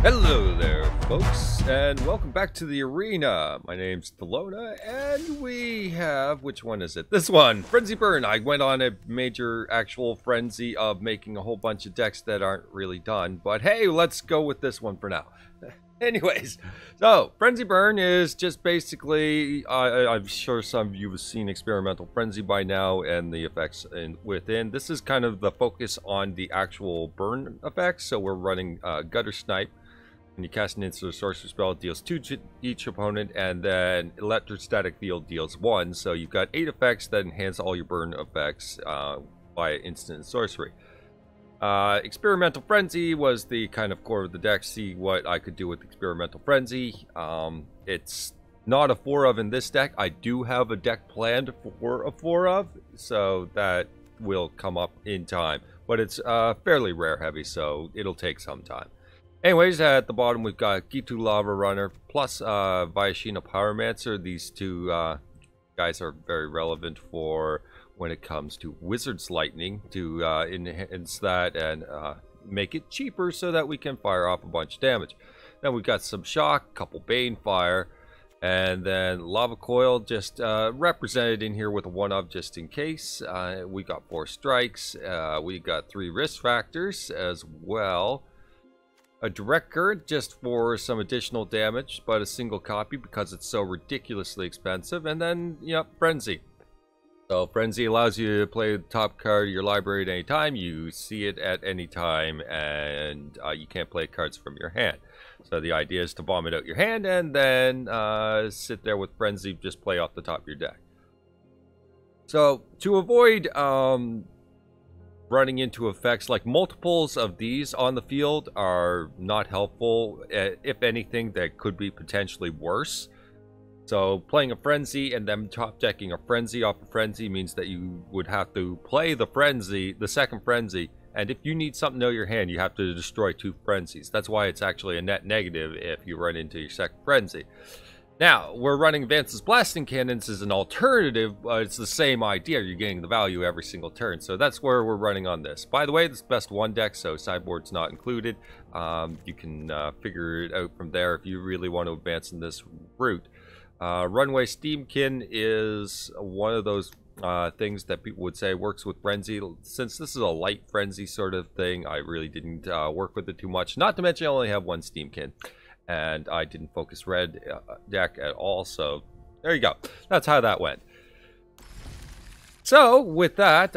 Hello there, folks, and welcome back to the arena. My name's Thelona, and we have, which one is it? This one, Frenzy Burn. I went on a major actual frenzy of making a whole bunch of decks that aren't really done, but hey, let's go with this one for now. Anyways, so Frenzy Burn is just basically, I'm sure some of you have seen Experimental Frenzy by now and the effects within. This is kind of the focus on the actual burn effects, so we're running Guttersnipe. When you cast an instant or sorcery spell, it deals 2 to each opponent, and then Electrostatic Field deals 1. So you've got 8 effects that enhance all your burn effects by instant and sorcery. Experimental Frenzy was the kind of core of the deck. See what I could do with Experimental Frenzy. It's not a 4 of in this deck. I do have a deck planned for a 4 of, so that will come up in time. But it's fairly rare heavy, so it'll take some time. Anyways, at the bottom we've got Ghitu Lavarunner plus Viashino Pyromancer. These two guys are very relevant for when it comes to Wizard's Lightning to enhance that and make it cheaper so that we can fire off a bunch of damage. Then we've got some Shock, couple Banefire, and then Lava Coil just represented in here with a 1-of just in case. We got 4 strikes. We got 3 risk factors as well. A direct current just for some additional damage, but a single copy because it's so ridiculously expensive. And then, yep, Frenzy. So Frenzy allows you to play the top card of your library at any time. You see it at any time, and you can't play cards from your hand. So the idea is to bomb it out your hand and then sit there with Frenzy, just play off the top of your deck. So to avoid running into effects like multiples of these on the field are not helpful. If anything, that could be potentially worse. So playing a Frenzy and then top decking a Frenzy off a Frenzy means that you would have to play the Frenzy, the second Frenzy, and if you need something out of your hand, you have to destroy 2 Frenzies. That's why it's actually a net negative if you run into your second Frenzy. Now, we're running Vance's Blasting Cannons as an alternative, but it's the same idea. You're getting the value every single turn. So that's where we're running on this. By the way, this is best 1 deck, so sideboard's not included. You can figure it out from there if you really want to advance in this route. Runaway Steamkin is one of those things that people would say works with Frenzy. Since this is a light Frenzy sort of thing, I really didn't work with it too much. Not to mention I only have 1 Steamkin. And I didn't focus red deck at all, so there you go. That's how that went. So with that,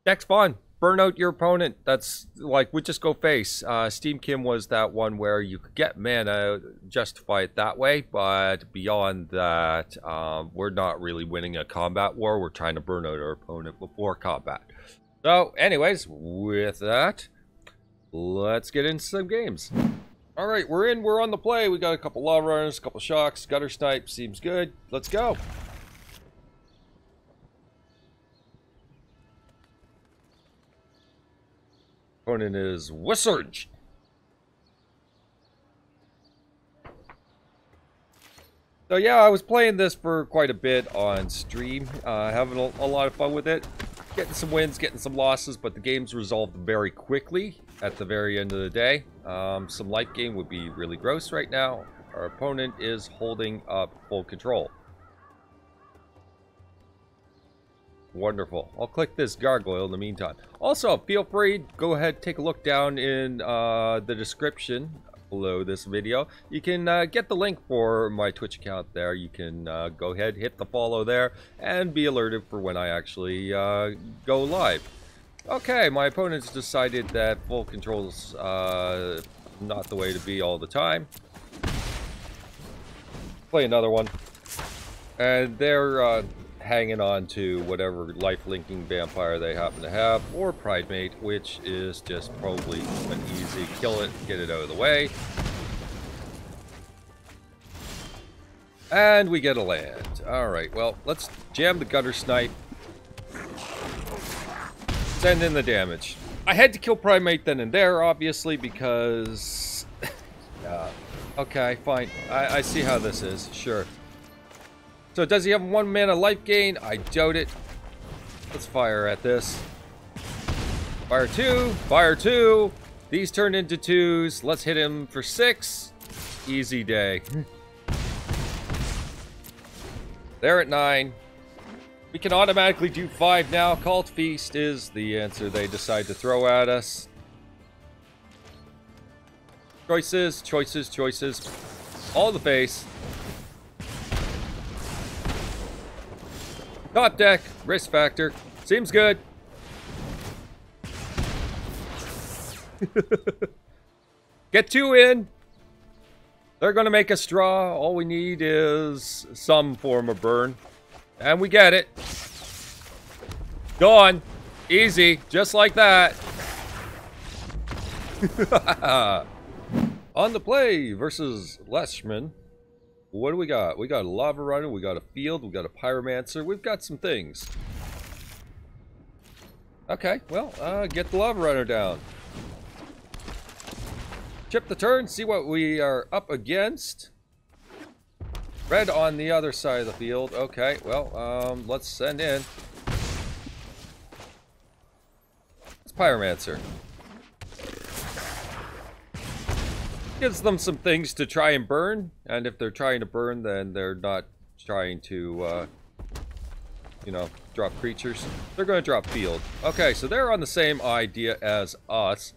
deck's fun. Burn out your opponent. That's like, we just go face. Steamkin was that one where you could get mana, justify it that way, but beyond that, we're not really winning a combat war. We're trying to burn out our opponent before combat. So anyways, with that, let's get into some games. Alright, we're on the play. We got a couple Lava Runners, a couple Shocks, Guttersnipe, seems good. Let's go. Opponent is Wizard. So yeah, I was playing this for quite a bit on stream, having a lot of fun with it. Getting some wins, getting some losses, but the game's resolved very quickly at the very end of the day. Some life gain would be really gross right now. Our opponent is holding up full control. Wonderful. I'll click this gargoyle in the meantime. Also, feel free, go ahead, take a look down in the description below this video. You can get the link for my Twitch account there. You can go ahead, hit the follow there, and be alerted for when I actually go live. Okay, my opponent's decided that full control's not the way to be all the time. Play another one. And they're hanging on to whatever life-linking vampire they happen to have, or Pridemate, which is just probably an easy kill it, get it out of the way. And we get a land. Alright, well, let's jam the Guttersnipe. Send in the damage. I had to kill Pridemate then and there, obviously, because... okay, fine. I see how this is, sure. So does he have 1 mana life gain? I doubt it. Let's fire at this. Fire 2. Fire 2. These turn into 2s. Let's hit him for 6. Easy day. They're at 9. We can automatically do 5 now. Cult Feast is the answer they decide to throw at us. Choices, choices, choices. All in the face. Top deck, risk factor. Seems good. Get 2 in. They're going to make us draw. All we need is some form of burn. And we get it. Gone. Easy. Just like that. On the play versus Leshman. What do we got? We got a Lavarunner, we got a Field, we got a Pyromancer. We've got some things. Okay, well, get the Lavarunner down. Chip the turn, see what we are up against. Red on the other side of the field. Okay, well, let's send in. It's Pyromancer. Gives them some things to try and burn, and if they're trying to burn, then they're not trying to, you know, drop creatures. They're going to drop field. Okay, so they're on the same idea as us.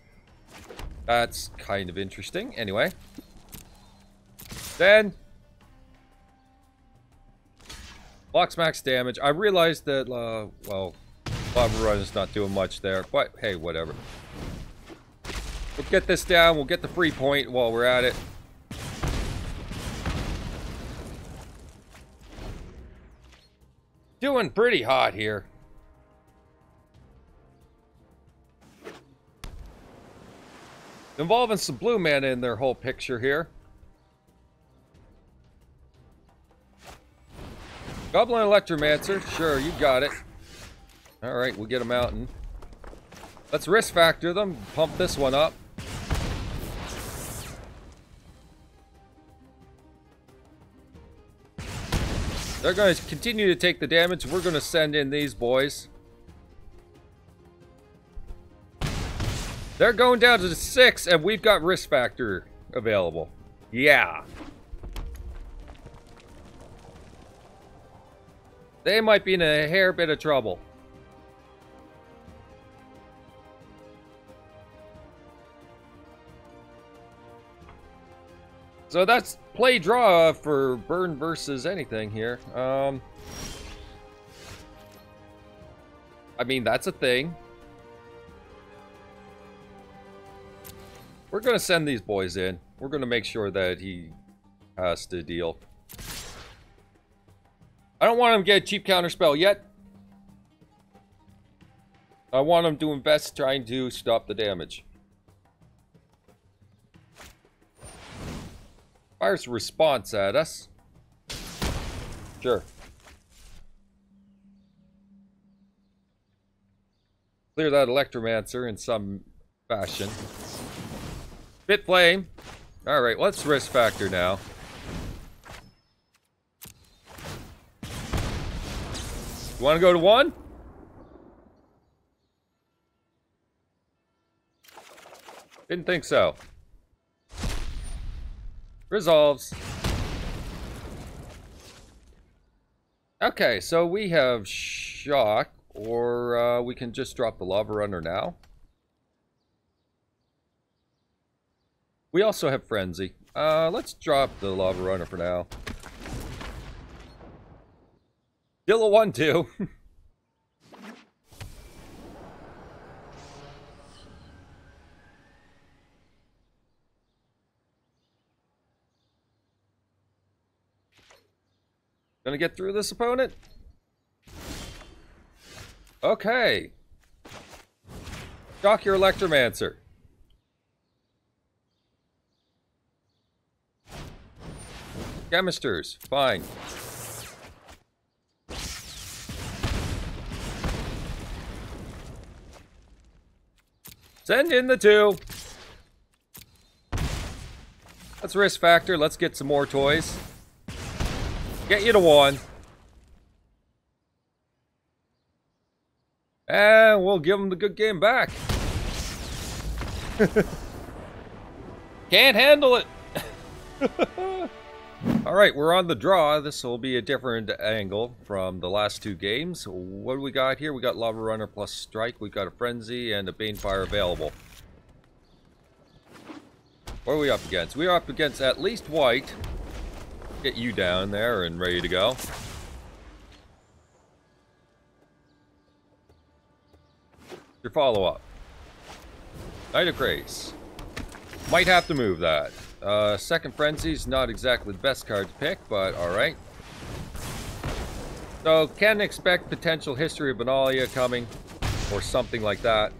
That's kind of interesting. Anyway. Then. Blocks max damage. I realized that, well, Lavarunner's not doing much there, but hey, whatever. We'll get this down. We'll get the free point while we're at it. Doing pretty hot here. Involving some blue mana in their whole picture here. Goblin Electromancer. Sure, you got it. Alright, we'll get a mountain. Let's risk factor them. Pump this one up. They're going to continue to take the damage. We're going to send in these boys. They're going down to 6, and we've got risk factor available. Yeah. They might be in a hair bit of trouble. So that's play draw for burn versus anything here. I mean, that's a thing. We're going to send these boys in. We're going to make sure that he has to deal. I don't want him to get a cheap counterspell yet. I want him to invest trying to stop the damage. Fires a response at us. Sure. Clear that Electromancer in some fashion. Bit flame. Alright, let's risk factor now. You want to go to 1? Didn't think so. Resolves. Okay, so we have Shock, or we can just drop the Lavarunner now. We also have Frenzy. Let's drop the Lavarunner for now. Still a 1-2. Gonna get through this opponent? Okay. Shock your Electromancer. Chemisters, fine. Send in the 2. Let's risk factor. Let's get some more toys. Get you to 1. And we'll give them the good game back. Can't handle it! Alright, we're on the draw. This will be a different angle from the last two games. What do we got here? We got Lava Runner plus Strike. We got a Frenzy and a Banefire available. What are we up against? We are up against at least white. Get you down there and ready to go. Your follow-up. Knight of Grace. Might have to move that. Second Frenzy's not exactly the best card to pick, but alright. So, can expect potential History of Benalia coming, or something like that.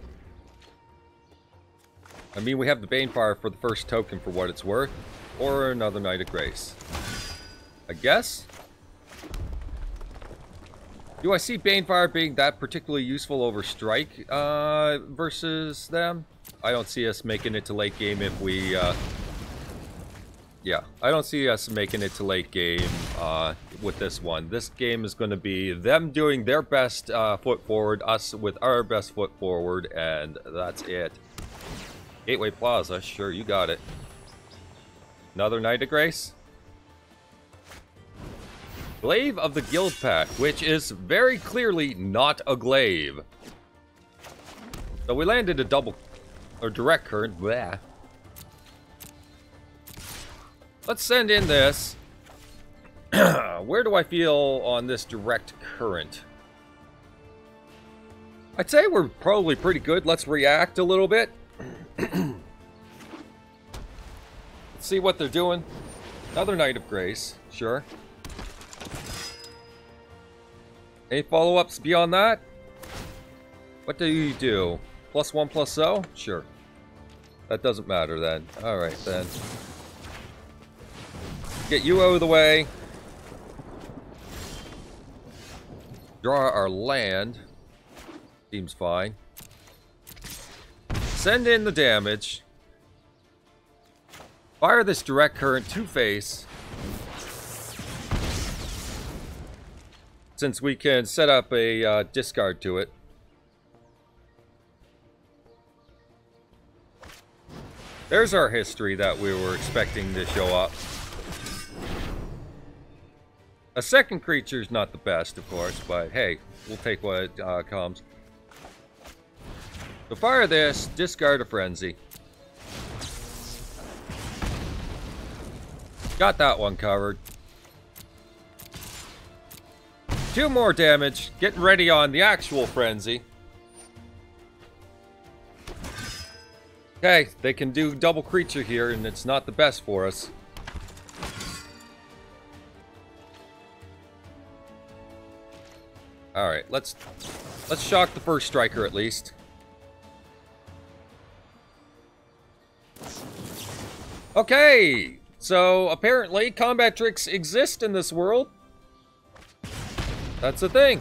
I mean, we have the Banefire for the first token for what it's worth, or another Knight of Grace. I guess? Do I see Banefire being that particularly useful over Strike versus them? I don't see us making it to late game if we... yeah, I don't see us making it to late game with this one. This game is going to be them doing their best foot forward, us with our best foot forward, and that's it. Gateway Plaza, sure, you got it. Another Knight of Grace? Glaive of the Guild Pack, which is very clearly not a glaive. So we landed a double, or direct current, bleh. Let's send in this. Where do I feel on this direct current? I'd say we're probably pretty good. Let's react a little bit. Let's see what they're doing. Another Knight of Grace, sure. Any follow-ups beyond that? What do you do? +1/+0? Sure. That doesn't matter then. Alright then. Get you out of the way. Draw our land. Seems fine. Send in the damage. Fire this direct current to face. Since we can set up a discard to it. There's our history that we were expecting to show up. A second creature's not the best, of course, but hey, we'll take what comes. So fire this, discard a Frenzy. Got that one covered. 2 more damage, getting ready on the actual Frenzy. Okay, they can do double creature here, and it's not the best for us. Alright, let's shock the first striker at least. Okay, so apparently combat tricks exist in this world. That's the thing.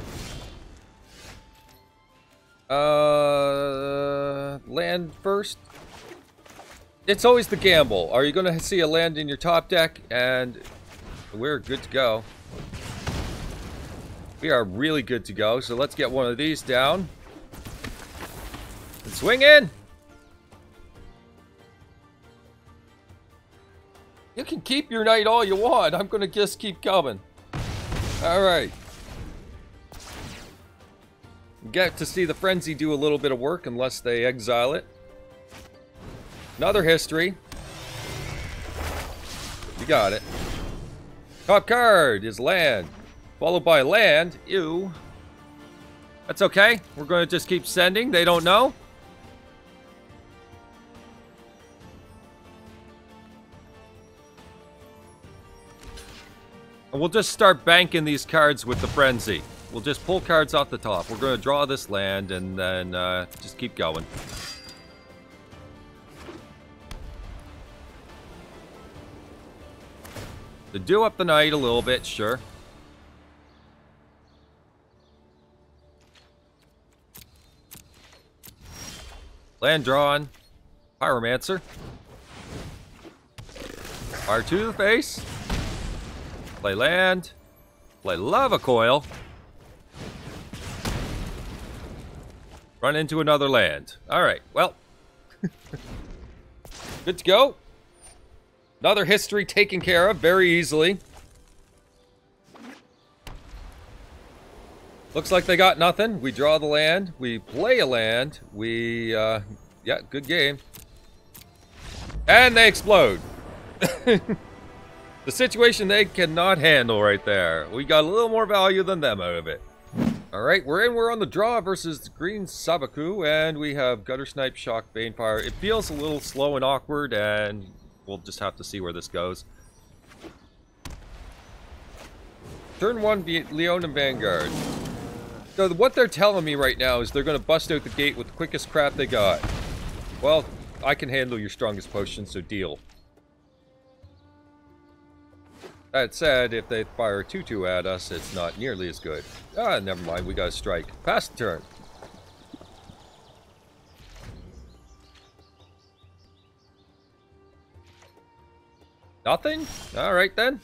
Land first. It's always the gamble. Are you going to see a land in your top deck? And we're good to go. We are really good to go. So let's get one of these down. And swing in. You can keep your knight all you want. I'm going to just keep coming. Alright. Get to see the Frenzy do a little bit of work unless they exile it. Another history. You got it. Top card is land. Followed by land. Ew. That's okay. We're going to just keep sending. They don't know. And we'll just start banking these cards with the Frenzy. We'll just pull cards off the top. We're going to draw this land and then just keep going. To do up the night a little bit, sure. Land drawn. Pyromancer. Fire to the face. Play land. Play Lava Coil. Run into another land. Alright, well. Good to go. Another history taken care of very easily. Looks like they got nothing. We draw the land. We play a land. Yeah, good game. And they explode. The situation they cannot handle right there. We got a little more value than them out of it. Alright, we're on the draw versus Green Sabaku, and we have Guttersnipe, Shock, Banefire. It feels a little slow and awkward, and we'll just have to see where this goes. Turn 1, Leona Vanguard. So what they're telling me right now is they're going to bust out the gate with the quickest crap they got. Well, I can handle your strongest potion, so deal. That said, if they fire a 2-2 at us, it's not nearly as good. Ah, never mind, we got a strike. Pass the turn. Nothing? Alright then.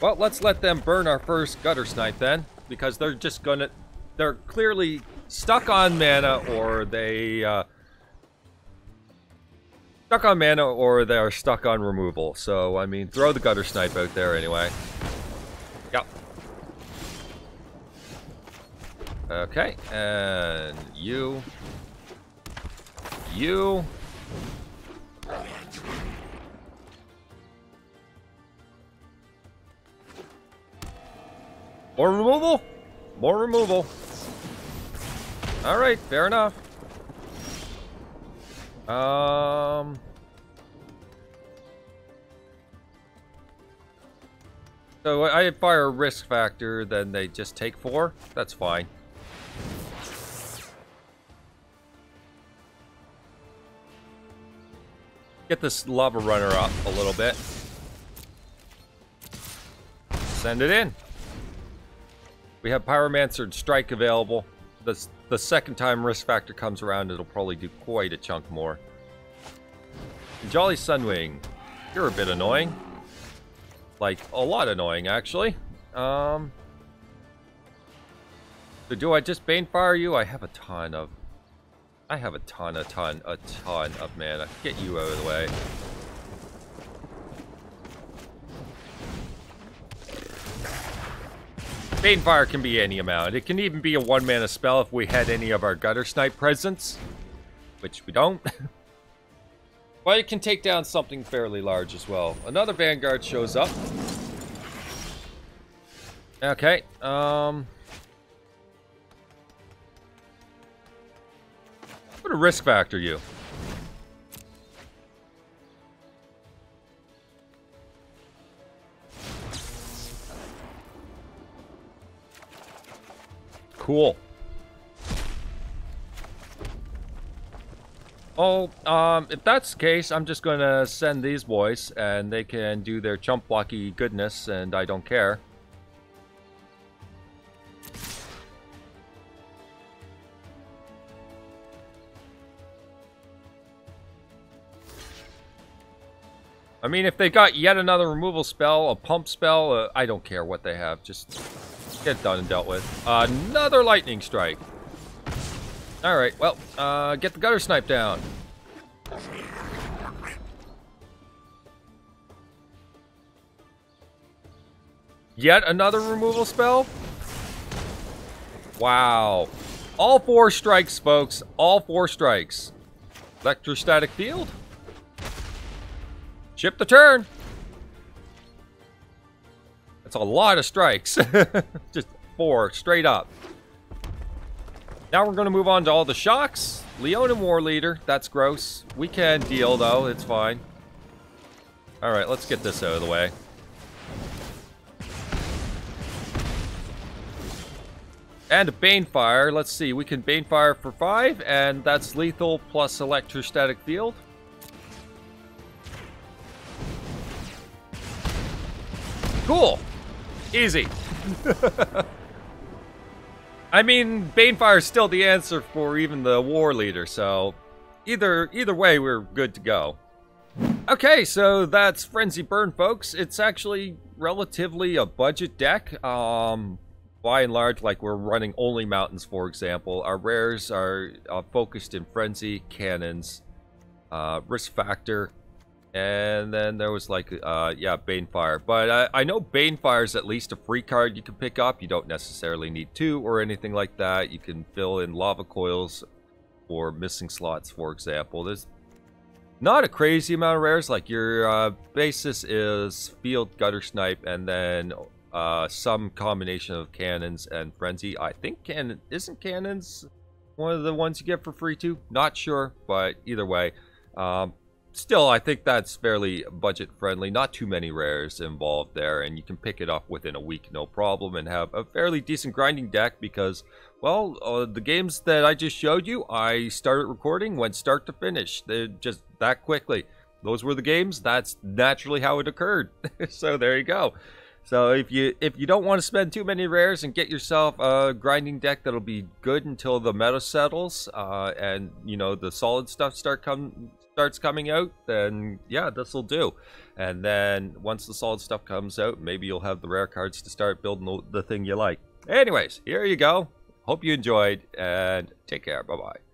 Well, let's let them burn our first Guttersnipe then, because they're just gonna... They're clearly stuck on mana, or they... stuck on mana, or they're stuck on removal. So, I mean, throw the Guttersnipe out there anyway. Yep. Okay, and you... You... More removal? More removal. Alright, fair enough. So I fire a risk factor, then they just take 4. That's fine. Get this Lava Runner up a little bit. Send it in. We have Pyromancer and Strike available. The second time risk factor comes around, it'll probably do quite a chunk more. Jolly Sunwing, you're a bit annoying. Like, a lot annoying, actually. So do I just Banefire you? I have a ton of mana. Get you out of the way. Banefire can be any amount. It can even be a 1-mana spell if we had any of our Guttersnipe presence. Which we don't. But it can take down something fairly large as well. Another Vanguard shows up. Okay, I'm gonna risk factor you. Cool. Oh, if that's the case, I'm just gonna send these boys, and they can do their chump blocky goodness, and I don't care. I mean, if they got yet another removal spell, a pump spell, I don't care what they have. Just get it done and dealt with. Another lightning strike. Alright, well, get the Guttersnipe down. Yet another removal spell? Wow. All 4 strikes, folks. All 4 strikes. Electrostatic Field. Ship the turn. That's a lot of strikes. Just 4 straight up. Now we're going to move on to all the shocks. Leona War Leader. That's gross. We can deal, though. It's fine. Alright, let's get this out of the way. And a Banefire. Let's see. We can Banefire for 5, and that's lethal plus Electrostatic Field. Cool. Easy. I mean, Banefire is still the answer for even the War Leader, so either way, we're good to go. Okay, so that's Frenzy Burn, folks. It's actually relatively a budget deck. By and large, like we're running only mountains, for example. Our rares are focused in Frenzy, Cannons, Risk Factor, And then there was like, yeah, Banefire. But I know Banefire is at least a free card you can pick up. You don't necessarily need 2 or anything like that. You can fill in Lava Coils for missing slots, for example. There's not a crazy amount of rares. Like your basis is Field, Guttersnipe, and then some combination of Cannons and Frenzy. I think isn't Cannons one of the ones you get for free too? Not sure, but either way. Still, I think that's fairly budget friendly. Not too many rares involved there, and you can pick it up within a week, no problem, and have a fairly decent grinding deck because, well, the games that I just showed you, I started recording, went start to finish. They're just that quickly. Those were the games. That's naturally how it occurred. So there you go. So if you don't want to spend too many rares and get yourself a grinding deck that'll be good until the meta settles, and you know the solid stuff starts coming out, then yeah, this will do. And then once the solid stuff comes out, maybe you'll have the rare cards to start building the thing you like. Anyways, here you go. Hope you enjoyed, and take care. Bye-bye.